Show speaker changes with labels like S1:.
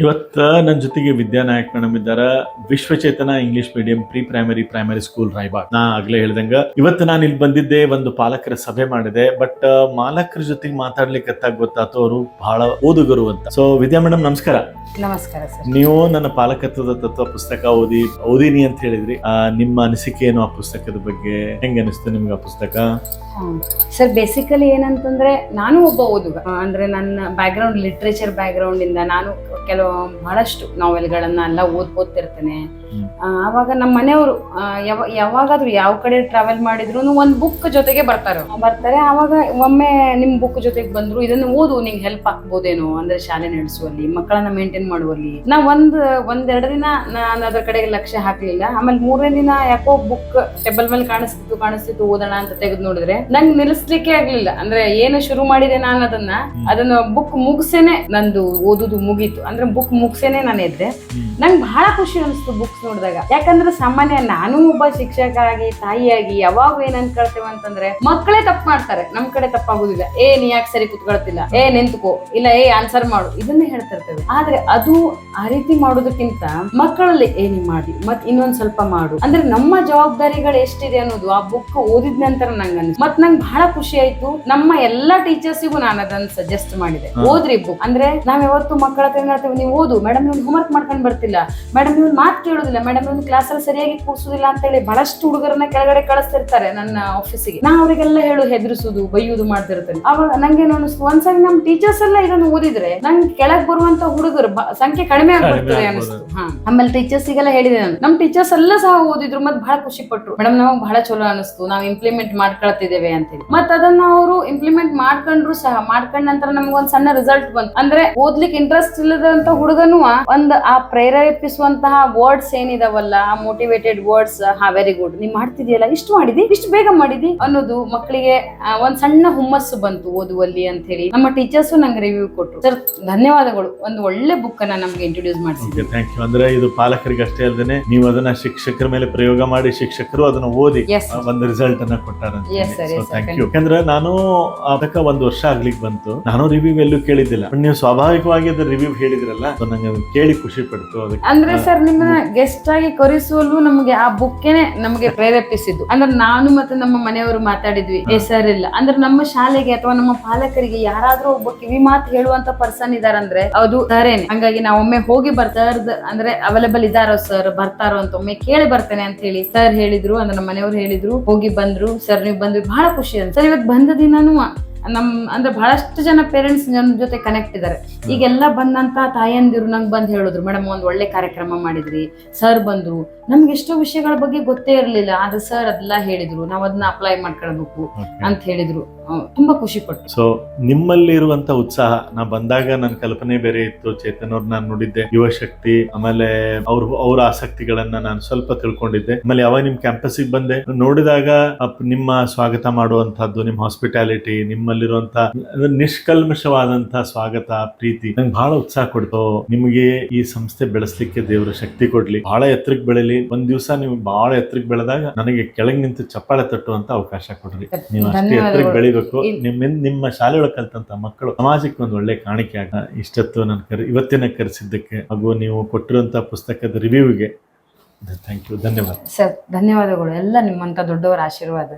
S1: ಇವತ್ತ ನನ್ನ ಜೊತೆಗೆ ವಿದ್ಯಾನಾಯಕ್ ಮೇಡಮ್ ಇದ್ದಾರ. Vishwachetana English medium pre primary school Raybag. ನಾ ಆಗ್ಲೇ ಹೇಳ್ದಂಗ ಇವತ್ತು ನಾನು ಇಲ್ಲಿ ಬಂದಿದ್ದೆ, ಒಂದು ಪಾಲಕರ ಸಭೆ ಮಾಡಿದೆ. ಬಟ್ ಮಾಲಕರ ಜೊತೆಗೆ ಮಾತಾಡ್ಲಿಕ್ಕೆ ಗೊತ್ತಾತು ಅವರು ಬಹಳ ಓದುಗರು ಅಂತ. ಸೊ ವಿದ್ಯಾ ಮೇಡಮ್ ನಮಸ್ಕಾರ.
S2: ನಮಸ್ಕಾರ ಸರ್.
S1: ನೀವು ನನ್ನ ಪಾಲಕತ್ವದ ತತ್ವ ಪುಸ್ತಕ ಓದಿನಿ ಅಂತ ಹೇಳಿದ್ರಿ. ನಿಮ್ಮ ಅನಿಸಿಕೆ ಏನು ಆ ಪುಸ್ತಕದ ಬಗ್ಗೆ? ಹೆಂಗ ಅನಿಸ್ತು ನಿಮ್ಗೆ ಆ ಪುಸ್ತಕ?
S2: ಸರ್ ಬೇಸಿಕಲಿ ಏನಂತಂದ್ರೆ ನಾನು ಒಬ್ಬ ಓದುಗ. ಅಂದ್ರೆ ನನ್ನ ಬ್ಯಾಕ್ಗ್ರೌಂಡ್ ಲಿಟ್ರೇಚರ್ ಬ್ಯಾಕ್ಗ್ರೌಂಡ್ ಇಂದ ನಾನು ಕೆಲವು ಬಹಳಷ್ಟು ನಾವೆಲ್ಗಳನ್ನ ಎಲ್ಲ ಓದ್ತಿರ್ತೇನೆ. ಅವಾಗ ನಮ್ಮ ಮನೆಯವರು ಯಾವಾಗಾದ್ರೂ ಯಾವ ಕಡೆ ಟ್ರಾವೆಲ್ ಮಾಡಿದ್ರು ಒಂದ್ ಬುಕ್ ಜೊತೆಗೆ ಬರ್ತಾರೆ. ಆವಾಗ ಒಮ್ಮೆ ನಿಮ್ ಬುಕ್ ಜೊತೆಗೆ ಬಂದ್ರು, ಇದನ್ನ ಓದು, ನಿಂಗೆ ಹೆಲ್ಪ್ ಆಗ್ಬೋದೇನೋ, ಅಂದ್ರೆ ಶಾಲೆ ನಡೆಸುವಲ್ಲಿ, ಮಕ್ಕಳನ್ನ ಮೇಂಟೈನ್ ಮಾಡುವಲ್ಲಿ. ನಾ ಒಂದೆರಡು ದಿನ ನಾನು ಅದ್ರ ಕಡೆಗೆ ಲಕ್ಷ್ಯ ಹಾಕ್ಲಿಲ್ಲ. ಆಮೇಲೆ ಮೂರನೇ ದಿನ ಯಾಕೋ ಬುಕ್ ಟೇಬಲ್ ಮೇಲೆ ಕಾಣಿಸ್ತಿತ್ತು ಓದೋಣ ಅಂತ ತೆಗೆದು ನೋಡಿದ್ರೆ ನಂಗೆ ನಿಲ್ಲಿಸ್ಲಿಕ್ಕೆ ಆಗ್ಲಿಲ್ಲ. ಅಂದ್ರೆ ಏನು ಶುರು ಮಾಡಿದೆ ನಾನು ಅದನ್ನ ಬುಕ್ ಮುಗಿಸೇನೆ ನಂದು ಓದುದು ಮುಗೀತು. ಅಂದ್ರೆ ಬುಕ್ ಮುಗಿಸೇನೆ ನಾನು ಎದ್ದೆ. ನಂಗೆ ಬಹಳ ಖುಷಿ ಅನಿಸ್ತು ಬುಕ್ಸ್ ನೋಡಿದಾಗ. ಯಾಕಂದ್ರೆ ಸಾಮಾನ್ಯ ನಾನು ಒಬ್ಬ ಶಿಕ್ಷಕ ಆಗಿ, ತಾಯಿಯಾಗಿ ಯಾವಾಗ ಏನ್ ಅನ್ಕೊಳ್ತೇವೆ ಅಂತಂದ್ರೆ ಮಕ್ಕಳೇ ತಪ್ಪು ಮಾಡ್ತಾರೆ, ನಮ್ ಕಡೆ ತಪ್ಪಾಗುದಿಲ್ಲ. ನೀ ಯಾಕೆ ಸರಿ ಕುತ್ಕೊಳ್ತಿಲ್ಲ, ನಿಂತ್ಕೋ, ಇಲ್ಲ ಆನ್ಸರ್ ಮಾಡು, ಇದನ್ನೇ ಹೇಳ್ತಿರ್ತೇವೆ. ಆದ್ರೆ ಅದು ಆ ರೀತಿ ಮಾಡೋದಕ್ಕಿಂತ ಮಕ್ಕಳಲ್ಲಿ ನೀ ಮಾಡಿ ಮತ್ ಇನ್ನೊಂದ್ ಸ್ವಲ್ಪ ಮಾಡು, ಅಂದ್ರೆ ನಮ್ಮ ಜವಾಬ್ದಾರಿಗಳು ಎಷ್ಟಿದೆ ಅನ್ನೋದು ಆ ಬುಕ್ ಓದಿದ ನಂತರ ನಂಗೆ ಅನ್ಸುತ್ತೆ. ಮತ್ ನಂಗೆ ಬಹಳ ಖುಷಿ ಆಯ್ತು. ನಮ್ಮ ಎಲ್ಲಾ ಟೀಚರ್ಸಿಗೂ ನಾನು ಅದನ್ನ ಸಜೆಸ್ಟ್ ಮಾಡಿದೆ, ಓದ್ರಿ ಬುಕ್. ಅಂದ್ರೆ ನಾವ್ ಯಾವತ್ತು ಮಕ್ಕಳ ಹತ್ರ ಹೇಳ್ತೇವೆ, ನೀವು ಓದು ಮೇಡಮ್, ನೀವು ಹೋಮ್ವರ್ಕ್ ಮಾಡ್ಕೊಂಡ್ ಬರ್ತಿಲ್ಲ ಮೇಡಮ್, ನೀವು ಮಾತು ಕೇಳುದಿಲ್ಲ ಮೇಡಮ್, ನೀವು ಕ್ಲಾಸಲ್ಲಿ ಸರಿಯಾಗಿ ಕೂರ್ಸುದಿಲ್ಲ ಅಂತ ಹೇಳಿ ಬಹಳಷ್ಟು ಹುಡುಗರನ್ನ ಕೆಳಗಡೆ ಕಳಿಸ್ತಿರ್ತಾರೆ ನನ್ನ ಆಫೀಸಿಗೆ. ನಾ ಅವರಿಗೆಲ್ಲ ಹೆದರಿಸುದು, ಬೈಯುವುದು ಮಾಡ್ತಿರ್ತೇನೆ. ಅವಾಗ ನಂಗೆ ಅನಿಸ್ತು, ಒಂದ್ಸರಿ ನಮ್ ಟೀಚರ್ಸ್ ಎಲ್ಲ ಇದನ್ನು ಓದಿದ್ರೆ ನಂಗೆ ಕೆಳಗ್ ಬರುವಂತ ಹುಡುಗರ ಸಂಖ್ಯೆ ಕಡಿಮೆ ಆಗ್ಬಿಡ್ತದೆ ಅನಿಸ್ತು. ಆಮೇಲೆ ಟೀಚರ್ಸಿಗೆಲ್ಲ ಹೇಳಿದೆ ನಾನು, ನಮ್ ಟೀಚರ್ಸ್ ಎಲ್ಲ ಸಹ ಓದಿದ್ರು, ಮತ್ ಬಹಳ ಖುಷಿ ಪಟ್ರು. ಮೇಡಮ್ ನಮಗ್ ಬಹಳ ಚಲೋ ಅನಿಸ್ತು, ನಾವ್ ಇಂಪ್ಲಿಮೆಂಟ್ ಮಾಡ್ಕೊಳ್ತಿದ್ದೇವೆ ಅಂತ ಹೇಳಿ. ಮತ್ ಅದನ್ನ ಅವರು ಇಂಪ್ಲಿಮೆಂಟ್ ಮಾಡ್ಕೊಂಡ್ರು ಸಹ. ಮಾಡ್ಕೊಂಡ ನಂತರ ನಮ್ಗೊಂದ್ ಸಣ್ಣ ರಿಸಲ್ಟ್ ಬಂತು. ಅಂದ್ರೆ ಓದ್ಲಿಕ್ಕೆ ಇಂಟ್ರೆಸ್ಟ್ ಇಲ್ಲದಂತ ಹುಡುಗನು ಒಂದ್ ಆ ಪ್ರೇರೇಪಿಸುವಂತಹ ವರ್ಡ್ಸ್ ಏನಿದಾವಲ್ಲ, ಆ ಮೋಟಿವೇಟೆಡ್ ವರ್ಡ್ಸ್, ವೆರಿ ಗುಡ್, ನೀವ್ ಮಾಡ್ತಿದ್ಯಲ್ಲ, ಇಷ್ಟು ಮಾಡಿದಿ, ಇಷ್ಟು ಬೇಗ ಮಾಡಿದಿ ಅನ್ನೋದು ಮಕ್ಕಳಿಗೆ ಒಂದ್ ಸಣ್ಣ ಹುಮ್ಮಸ್ಸು ಬಂತು ಓದುವಲ್ಲಿ ಅಂತ ಹೇಳಿ ನಮ್ಮ ಟೀಚರ್ಸ್ ನಂಗೆ ರಿವ್ಯೂ ಕೊಟ್ರು. ಸರ್ ಧನ್ಯವಾದಗಳು, ಒಂದು ಒಳ್ಳೆ ಬುಕ್ ಅನ್ನ ನಮ್ಗೆ ಇಂಟ್ರೊಡ್ಯೂಸ್ ಮಾಡಿಸಿದ್ರಿ.
S1: Thank you. ಅಂದ್ರೆ ಇದು ಪಾಲಕರಿಗೆ ಅಷ್ಟೇ ಅಲ್ಲದೆ ನೀವು ಅದನ್ನ ಶಿಕ್ಷಕರ ಮೇಲೆ ಪ್ರಯೋಗ ಮಾಡಿ ಶಿಕ್ಷಕರು ಅದನ್ನ ಓದಿ ಒಂದು ರಿಸಲ್ಟ್ ಅನ್ನ ಕೊಟ್ಟಾರ. Thank you. ಯಾಕಂದ್ರೆ ನಾನು ಅದಕ್ಕೆ 1 ವರ್ಷ ಆಗ್ಲಿಕ್ಕೆ ಬಂತು, ನಾನು ರಿವ್ಯೂ ಎಲ್ಲೂ ಕೇಳಿದ್ದಿಲ್ಲ. ನೀವು ಸ್ವಾಭಾವಿಕವಾಗಿ ಅದ್ರ ರಿವ್ಯೂ ಹೇಳಿದ್ರಲ್ಲ, ನಂಗೆ ಕೇಳಿ ಖುಷಿ ಪಡ್ತು.
S2: ಅಂದ್ರೆ ಸರ್ ನಿಮ್ಮನ್ನ ಗೆಸ್ಟ್ ಆಗಿ ಕರೆಸುವಲ್ಲೂ ನಮಗೆ ಆ ಬುಕ್ಕೇನೆ ನಮಗೆ ಪ್ರೇರೇಪಿಸಿದ್ದು. ಅಂದ್ರೆ ನಾನು ಮತ್ತೆ ನಮ್ಮ ಮನೆಯವರು ಮಾತಾಡಿದ್ವಿ, ಸರ್ ಇಲ್ಲ ಅಂದ್ರೆ ನಮ್ಮ ಶಾಲೆಗೆ ಅಥವಾ ನಮ್ಮ ಪಾಲಕರಿಗೆ ಯಾರಾದ್ರೂ ಒಬ್ಬ ಕಿವಿ ಮಾತು ಹೇಳುವಂತ ಪರ್ಸನ್ ಇದಾರಂದ್ರೆ ಅದು ಸರೇನೆ. ಹಂಗಾಗಿ ನಾವು ಒಮ್ಮೆ ಹೋಗಿ ಬರ್ತಾರ್ದ, ಅಂದ್ರೆ ಅವೈಲೇಬಲ್ ಇದಾರೋ ಸರ್, ಬರ್ತಾರೋ ಅಂತ ಒಮ್ಮೆ ಕೇಳಿ ಬರ್ತೇನೆ ಅಂತ ಹೇಳಿ ಸರ್ ಹೇಳಿದ್ರು. ಅಂದ್ರೆ ನಮ್ಮ ಮನೆಯವರು ಹೇಳಿದ್ರು, ಹೋಗಿ ಬಂದ್ರು. ಸರ್ ನೀವು ಬಂದ್ವಿ, ಬಹಳ ಖುಷಿ ಅಂತ. ಸರ್ ಇವತ್ತು ಬಂದ ದಿನಾನು ಅಂದ್ರೆ ಬಹಳಷ್ಟು ಜನ ಪೇರೆಂಟ್ಸ್ ನನ್ನ ಜೊತೆ ಕನೆಕ್ಟ್ ಇದಾರೆ. ಈಗೆಲ್ಲ ಬಂದಂತ ತಾಯಂದಿರು ನಂಗೆ ಬಂದ್ ಹೇಳಿದ್ರು, ಮೇಡಮ್ ಒಂದ್ ಒಳ್ಳೆ ಕಾರ್ಯಕ್ರಮ ಮಾಡಿದ್ರಿ, ಸರ್ ಬಂದ್ರು, ನಮ್ಗೆ ಎಷ್ಟೋ ವಿಷಯಗಳ ಬಗ್ಗೆ ಗೊತ್ತೇ ಇರ್ಲಿಲ್ಲ, ಆದ್ರೆ ಸರ್ ಅದೆಲ್ಲ ಹೇಳಿದ್ರು, ನಾವ್ ಅದನ್ನ ಅಪ್ಲೈ ಮಾಡ್ಕೊಳ್ಬೇಕು ಅಂತ ಹೇಳಿದ್ರು. ತುಂಬಾ ಖುಷಿ ಪಟ್ಟು.
S1: ಸೊ ನಿಮ್ಮಲ್ಲಿ ಇರುವಂತ ಉತ್ಸಾಹ, ನಾ ಬಂದಾಗ ನನ್ನ ಕಲ್ಪನೆ ಬೇರೆ ಇತ್ತು. ಚೇತನ್ ಅವ್ರು ನಾನು ನೋಡಿದ್ದೆ, ಯುವ ಶಕ್ತಿ, ಆಮೇಲೆ ಅವ್ರ ಆಸಕ್ತಿಗಳನ್ನ ನಾನು ಸ್ವಲ್ಪ ತಿಳ್ಕೊಂಡಿದ್ದೆ. ಆಮೇಲೆ ಯಾವಾಗ ನಿಮ್ ಕ್ಯಾಂಪಸ್ಗೆ ಬಂದೆ ನೋಡಿದಾಗ ನಿಮ್ಮ ಸ್ವಾಗತ ಮಾಡುವಂತಹದ್ದು, ನಿಮ್ ಹಾಸ್ಪಿಟಾಲಿಟಿ, ನಿಮ್ಮಲ್ಲಿರುವಂತ ನಿಷ್ಕಲ್ಮಶವಾದಂತ ಸ್ವಾಗತ, ಪ್ರೀತಿ ನಂಗೆ ಬಹಳ ಉತ್ಸಾಹ ಕೊಡ್ತು. ನಿಮಗೆ ಈ ಸಂಸ್ಥೆ ಬೆಳೆಸ್ಲಿಕ್ಕೆ ದೇವರ ಶಕ್ತಿ ಕೊಡ್ಲಿ, ಬಹಳ ಎತ್ತರಕ್ಕೆ ಬೆಳಲಿ. ಒಂದ್ ದಿವಸ ನೀವು ಬಹಳ ಎತ್ತರಕ್ಕೆ ಬೆಳೆದಾಗ ನನಗೆ ಕೆಳಗೆ ನಿಂತು ಚಪ್ಪಾಳೆ ತಟ್ಟುವಂತ ಅವಕಾಶ ಕೊಡ್ರಿ. ನೀವು ಅಷ್ಟೇ ಎತ್ತರಕ್ಕೆ ಬೆಳಿಬೇಕು. ನಿಮ್ಮ ಶಾಲೆಯೊಳಗೆ ಕಲ್ತಂತ ಮಕ್ಕಳು ಸಮಾಜಕ್ಕೆ ಒಂದು ಒಳ್ಳೆ ಕಾಣಿಕೆ ಆಗ. ಇಷ್ಟೊತ್ತು ನಾನು ಇವತ್ತಿನ ಕರೆಸಿದ್ದಕ್ಕೆ ಹಾಗೂ ನೀವು ಕೊಟ್ಟಿರುವಂತ ಪುಸ್ತಕದ ರಿವ್ಯೂಗೆ ಥ್ಯಾಂಕ್ ಯು, ಧನ್ಯವಾದ
S2: ಸರ್. ಧನ್ಯವಾದಗಳು. ಎಲ್ಲ ನಿಮ್ಮಂತ ದೊಡ್ಡವರ ಆಶೀರ್ವಾದ.